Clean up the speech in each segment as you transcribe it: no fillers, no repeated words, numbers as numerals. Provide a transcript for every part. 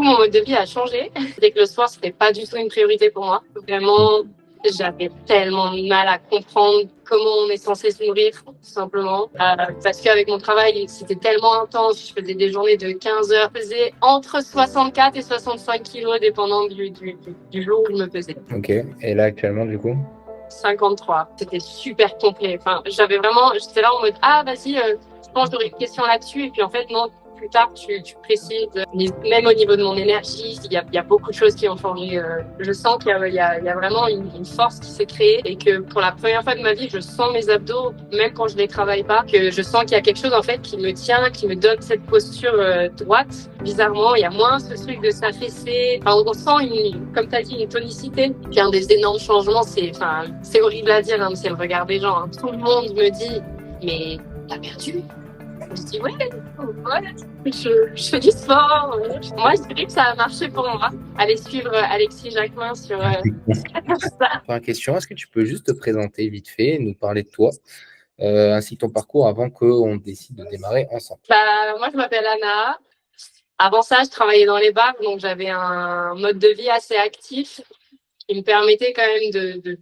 mon mode de vie a changé. Dès que le sport, c'était pas du tout une priorité pour moi. Vraiment, j'avais tellement de mal à comprendre comment on est censé se nourrir, tout simplement. Parce qu'avec mon travail, c'était tellement intense. Je faisais des journées de 15 heures. Je faisais entre 64 et 65 kilos, dépendant du jour où je me pesais. Ok. Et là, actuellement, du coup? 53. C'était super complet. Enfin, j'étais là en mode, ah, vas-y, je pense que j'aurais une question là-dessus. Et puis, en fait, non, plus tard, tu précises. Mais même au niveau de mon énergie, il y a beaucoup de choses qui ont changé. Je sens qu'il y a vraiment une force qui s'est créée et que pour la première fois de ma vie, je sens mes abdos, même quand je les travaille pas, que je sens qu'il y a quelque chose, en fait, qui me tient, qui me donne cette posture droite. Bizarrement, il y a moins ce truc de s'affaisser. Enfin, on sent comme tu as dit, une tonicité. Puis un des énormes changements, c'est horrible à dire, hein, mais c'est le regard des gens. Hein. Tout le monde me dit, mais t'as perdu? Je dis ouais, je fais du sport. Moi, je dirais que ça a marché pour moi. Allez suivre Alexis Jacquemin sur ça. Première question, est-ce que tu peux juste te présenter vite fait, nous parler de toi, ainsi que ton parcours avant qu'on décide de démarrer ensemble? Moi, je m'appelle Anna. Avant ça, je travaillais dans les bars, donc j'avais un mode de vie assez actif qui me permettait quand même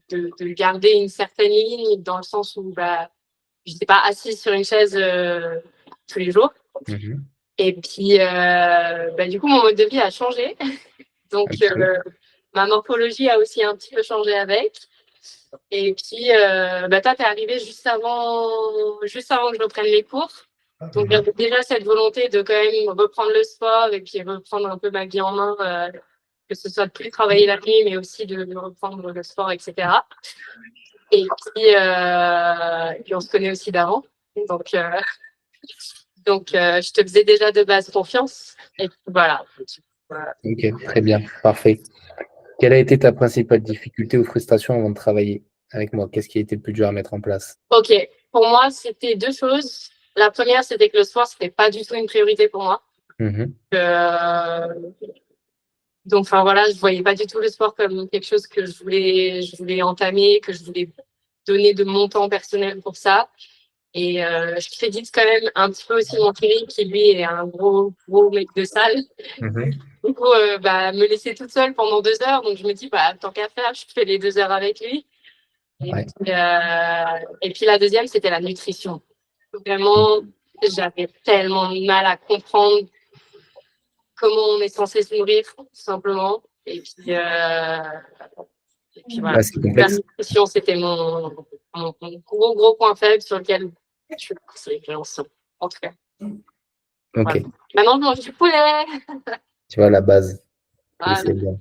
de garder une certaine ligne dans le sens où je n'étais pas assise sur une chaise tous les jours. Mhm. Et puis, du coup, mon mode de vie a changé. Donc, Ok. ma morphologie a aussi un petit peu changé avec. Et puis, toi, t'es arrivé juste avant que je reprenne les cours. Donc, Mhm. j'avais déjà cette volonté de quand même reprendre le sport et puis reprendre un peu ma vie en main, que ce soit de plus travailler la nuit, mais aussi de reprendre le sport, etc. Et puis on se connaît aussi d'avant. Donc, je te faisais déjà de base confiance. Et puis, voilà. Ok, très bien, parfait. Quelle a été ta principale difficulté ou frustration avant de travailler avec moi? Qu'est-ce qui a été le plus dur à mettre en place? Ok, pour moi, c'était deux choses. La première, c'était que le sport, c'était pas du tout une priorité pour moi. Mhm. Euh, donc, enfin voilà, je voyais pas du tout le sport comme quelque chose que je voulais entamer, que je voulais donner de mon temps personnel pour ça. Et je crédite quand même un petit peu aussi mon chéri qui lui est un gros mec de salle. Mhm. Du coup, me laisser toute seule pendant 2 heures. Donc je me dis, tant qu'à faire, je fais les 2 heures avec lui. Ouais. Et puis la deuxième, c'était la nutrition. Vraiment, j'avais tellement de mal à comprendre comment on est censé se nourrir, tout simplement. Et puis voilà. Là, c'est La complexe. nutrition, c'était mon gros point faible sur lequel je suis passée, en tout cas. Ok, Voilà. Maintenant, je mange du poulet. tu vois la base. Et Ah, c'est bien.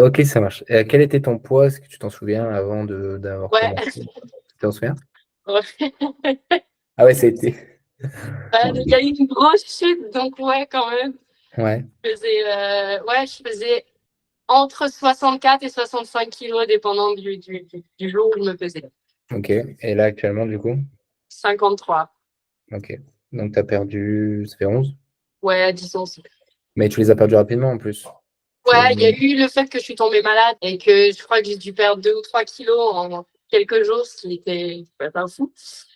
Ok, ça marche. Quel était ton poids? Est-ce que tu t'en souviens avant d'avoir ouais. commencé? Tu t'en souviens? Ouais. Ah ouais, ça a été. Il y a eu une grosse chute, donc ouais, quand même. Ouais, Je faisais entre 64 et 65 kilos, dépendant du jour où je me pesais. ok. Et là, actuellement, du coup? 53. Ok. Donc, tu as perdu, ça fait 11. Ouais, disons. Mais tu les as perdus rapidement en plus. Ouais, C'est- il y a eu le fait que je suis tombée malade et que je crois que j'ai dû perdre 2 ou 3 kilos en quelques jours, ce qui était pas fou.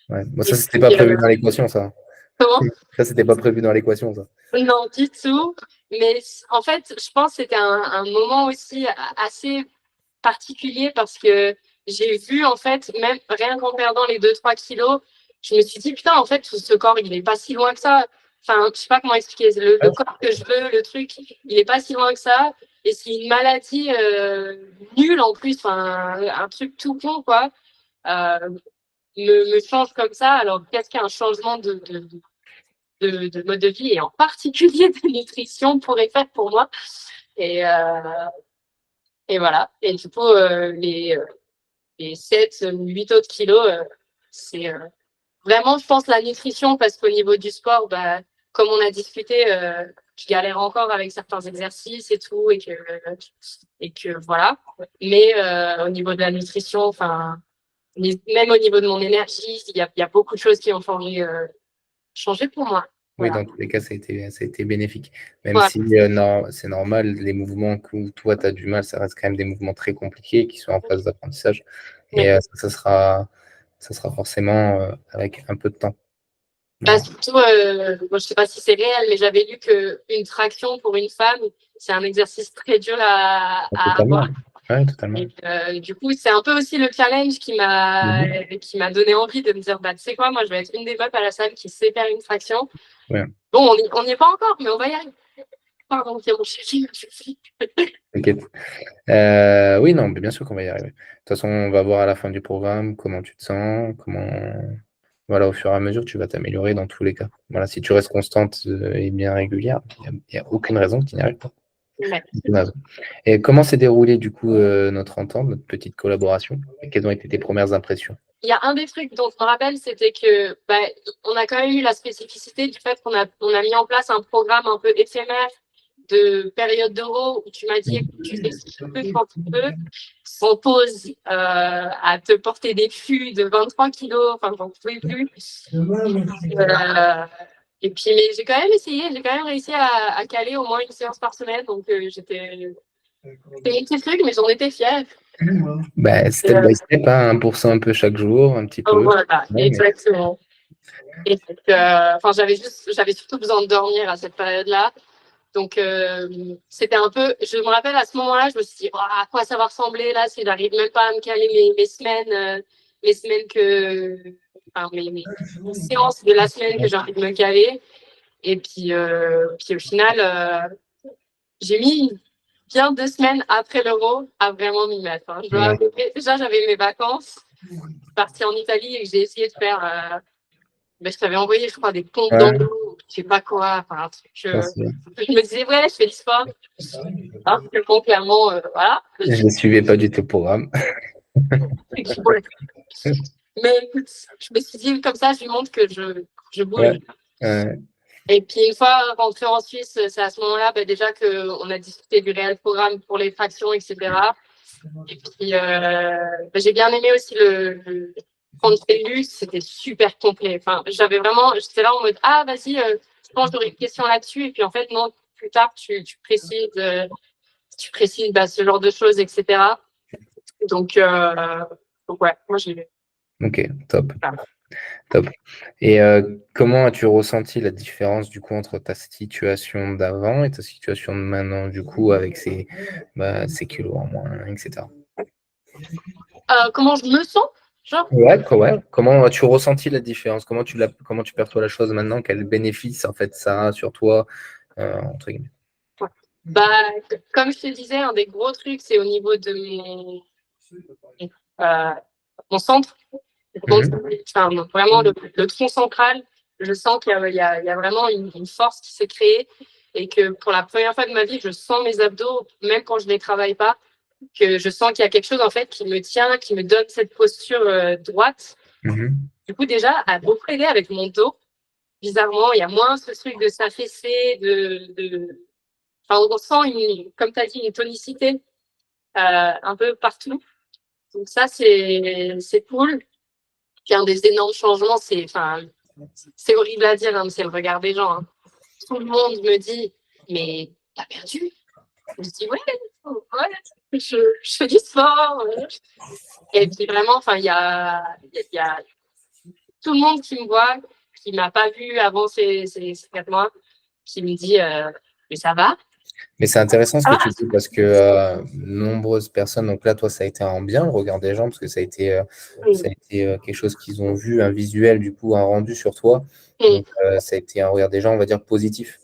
Ouais. Bon, Et ça, c'était pas puis, prévu dans l'équation, ça. comment? Ça, c'était pas prévu dans l'équation, ça. Non, du tout. Mais en fait, je pense que c'était un moment aussi assez particulier parce que j'ai vu, en fait, même rien qu'en perdant les 2 3 kilos, je me suis dit, putain, en fait, ce corps, il est pas si loin que ça. Enfin, je sais pas comment expliquer. Le Ouais. corps que je veux, le truc, il est pas si loin que ça. Et c'est une maladie nulle en plus, enfin, un truc tout con, quoi, euh, me change comme ça. Alors, qu'est-ce qu'un changement de mode de vie et en particulier de nutrition pourrait faire pour moi? Et, euh, et voilà. Et du coup, les 7 ou 8 autres kilos, c'est vraiment, je pense, la nutrition, parce qu'au niveau du sport, comme on a discuté, je galère encore avec certains exercices et tout, et que voilà. Mais au niveau de la nutrition, enfin, même au niveau de mon énergie, il y a beaucoup de choses qui ont changé pour moi. Oui, Voilà. dans tous les cas, ça a été bénéfique. Même Ouais. si non, c'est normal, les mouvements que toi, tu as du mal, ça reste quand même des mouvements très compliqués qui sont en phase d'apprentissage. Et Mais ça sera forcément avec un peu de temps. Bah, Voilà. surtout, bon, je sais pas si c'est réel, mais j'avais lu qu'une traction pour une femme, c'est un exercice très dur à avoir. Totalement. Ouais, totalement. Et du coup, c'est un peu aussi le challenge Mhm. qui m'a donné envie de me dire, bah, tu sais quoi, moi, je vais être une des meufs à la salle qui sait faire une traction. Ouais, Bon, on n'y est pas encore, mais on va y arriver. Pardon, c'est mon chéri. t'inquiète. Oui, non, mais bien sûr qu'on va y arriver. De toute façon, on va voir à la fin du programme comment tu te sens, voilà, au fur et à mesure, tu vas t'améliorer dans tous les cas. Voilà, si tu restes constante et bien régulière, il n'y a aucune raison que tu n'y arrives pas. Ouais. Aucune raison. Et comment s'est déroulée du coup notre entente, notre petite collaboration? Et quelles ont été tes premières impressions? Il y a un des trucs dont je me rappelle, c'était que bah, on a quand même eu la spécificité du fait on a mis en place un programme un peu éphémère de période d'euro où tu m'as dit écoute, tu fais ce que tu peux quand tu peux, sans pause, à te porter des fûts de 23 kilos, enfin j'en pouvais plus. Et puis mais j'ai quand même essayé, j'ai quand même réussi à caler au moins une séance par semaine, donc c'était un petit truc, mais j'en étais fière. Bah, step by step, hein, 1% un peu chaque jour, un petit Oh, peu. voilà, Ouais, mais exactement. Et donc, enfin, j'avais surtout besoin de dormir à cette période-là. Donc, c'était un peu, je me rappelle à ce moment-là, je me suis dit, oh, à quoi ça va ressembler là si j'arrive même pas à me caler mes semaines enfin, mes séances de la semaine que j'ai envie de me caler. Et puis au final, j'ai mis bien 2 semaines après l'euro à vraiment m'y mettre. Hein. Je dois ouais, avouer, déjà, j'avais mes vacances, partie en Italie et que j'ai essayé de faire mais je t'avais envoyé, je crois, des pompes ouais, d'eau, je sais pas quoi, enfin, un truc. je pense que Je me disais, ouais, je fais du sport. Hein, que bon, clairement, voilà. je ne suivais pas du tout le programme. Mais écoute, je me suis dit, comme ça, je lui montre que je bouge. Ouais, ouais. Et puis, une fois rentrée en Suisse, c'est à ce moment-là, bah, déjà qu'on a discuté du réel programme pour les fractions, etc. Et puis, bah, j'ai bien aimé aussi quand j'ai lu, c'était super complet. Enfin, j'étais là en mode, ah, vas-y, je pense que j'aurais une question là-dessus. Et puis, en fait, non, plus tard, tu précises bah, ce genre de choses, etc. Donc, ouais, moi, j'ai. Ok, top, Voilà. top. Et comment as-tu ressenti la différence du coup entre ta situation d'avant et ta situation de maintenant, du coup, avec ces kilos en moins, etc. Comment je me sens? Genre, Ouais, ouais. Comment as-tu ressenti la différence? Comment tu perçois la chose maintenant? Quel bénéfice en fait ça a sur toi, entre guillemets. ouais. Bah, comme je te disais, un des gros trucs, c'est au niveau de euh, mon centre. Donc, Mhm, enfin, vraiment, le tronc central, je sens qu'il y a vraiment une force qui s'est créée et que pour la première fois de ma vie, je sens mes abdos, même quand je ne les travaille pas, que je sens qu'il y a quelque chose en fait qui me tient, qui me donne cette posture droite. mhm. Du coup, déjà, à beaucoup aider avec mon dos. Bizarrement, il y a moins ce truc de s'affaisser, Enfin, on sent, comme tu as dit, une tonicité un peu partout. Donc ça, c'est cool. Puis un des énormes changements, c'est horrible à dire, hein, mais c'est le regard des gens. Hein. Tout le monde me dit, mais t'as perdu? Je dis, ouais, je fais du sport. Ouais. Et puis vraiment, enfin, il y a tout le monde qui me voit, qui m'a pas vu avant ces 4 mois, qui me dit, mais ça va? Mais c'est intéressant ce que Ah, tu dis parce que nombreuses personnes, donc là, toi, ça a été en bien le regard des gens parce que ça a été quelque chose qu'ils ont vu, un visuel, du coup, un rendu sur toi. Donc, ça a été un regard des gens, on va dire, positif.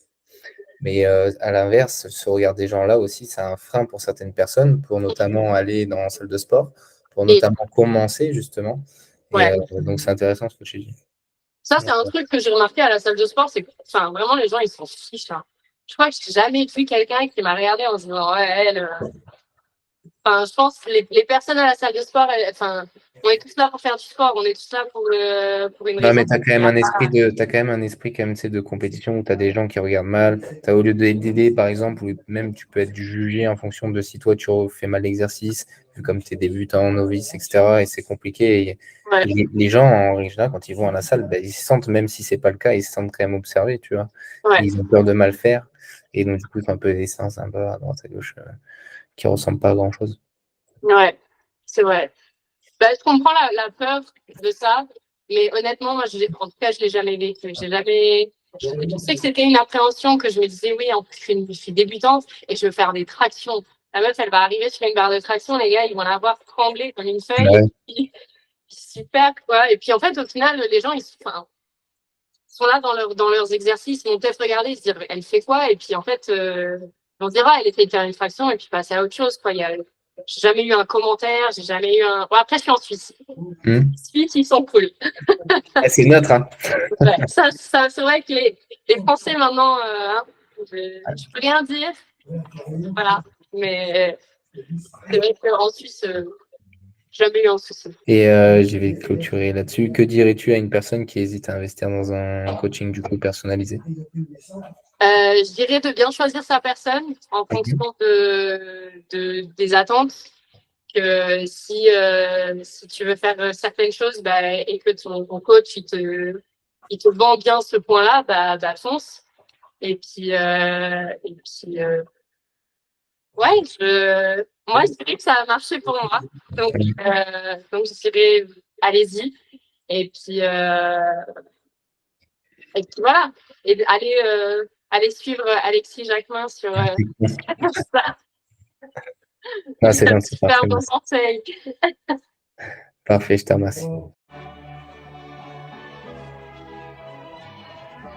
Mais à l'inverse, ce regard des gens-là aussi, c'est un frein pour certaines personnes, pour notamment aller dans la salle de sport, pour et notamment commencer, justement. Et ouais, donc, c'est intéressant ce que tu dis. ça, c'est un truc que j'ai remarqué à la salle de sport, c'est que, enfin, vraiment, les gens, ils s'en fichent. Hein. Je crois que j'ai jamais vu quelqu'un qui m'a regardé en se disant, ouais, elle, enfin, je pense que les personnes à la salle de sport, enfin, on est tous là pour faire du sport, on est tous là pour une Non, raison. mais tu as quand même un esprit t'as quand même un esprit quand même, tu sais, de compétition où tu as des gens qui regardent mal. Au lieu d'aider, par exemple, ou même tu peux être jugé en fonction de si toi tu fais mal l'exercice, vu comme tu es débutant, novice, etc. Et c'est compliqué. Et Ouais, les gens, en règle générale, quand ils vont à la salle, ben, ils se sentent, même si c'est pas le cas, ils se sentent quand même observés, tu vois. ouais, Ils ont peur de mal faire. Et donc, du coup, c'est un peu des séances un peu à droite, à gauche, qui ressemblent pas à grand-chose. ouais, c'est vrai. Bah, je comprends la peur de ça. Mais honnêtement, moi, en tout cas, je l'ai jamais vécu. J'ai jamais. Je sais que c'était une appréhension que je me disais, oui, en plus, je suis débutante et je veux faire des tractions. La meuf, elle va arriver sur une barre de traction, les gars, ils vont la voir trembler comme une feuille. Ouais. Et puis, super, quoi. Et puis, en fait, au final, les gens, ils sont là dans leurs exercices, ils vont peut-être regarder, ils se dire, elle fait quoi? Et puis, en fait, on se dira, elle essaie de faire une traction et puis passer à autre chose, quoi. J'ai jamais eu un commentaire, j'ai jamais eu un. Bon, après, je suis en Suisse. Suisse, ils sont cool. Ah, c'est neutre, hein. Ouais, ça c'est vrai que les Français maintenant, je peux rien dire. Voilà. Mais c'est vrai qu'en Suisse, jamais eu un souci. Et je vais clôturer là-dessus. Que dirais-tu à une personne qui hésite à investir dans un coaching du coup personnalisé? Je dirais de bien choisir sa personne en fonction des attentes. Que si tu veux faire certaines choses et que ton coach il te vend bien ce point-là, fonce. Et puis ouais, moi je dirais que ça a marché pour moi. Donc je dirais allez-y. Et puis voilà. Et allez suivre Alexis Jacquemin sur ça. Ah, c'est C'est un gentil, super parfait. bon conseil. Parfait, je te remercie.